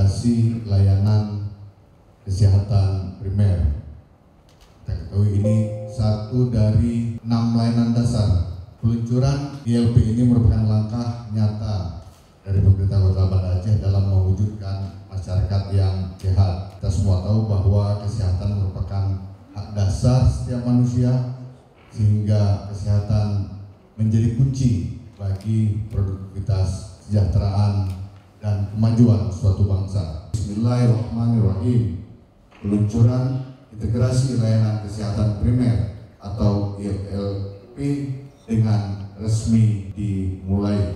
integrasi layanan kesehatan primer. Kita ketahui ini satu dari 6 layanan dasar. Peluncuran ILP ini merupakan langkah nyata dari pemerintah Kota Banda Aceh dalam mewujudkan masyarakat yang sehat. Kita semua tahu bahwa kesehatan merupakan hak dasar setiap manusia, sehingga kesehatan menjadi kunci bagi produktivitas, kesejahteraan, dan kemajuan suatu bangsa. Bismillahirrahmanirrahim. Peluncuran integrasi layanan kesehatan primer atau ILP dengan resmi dimulai.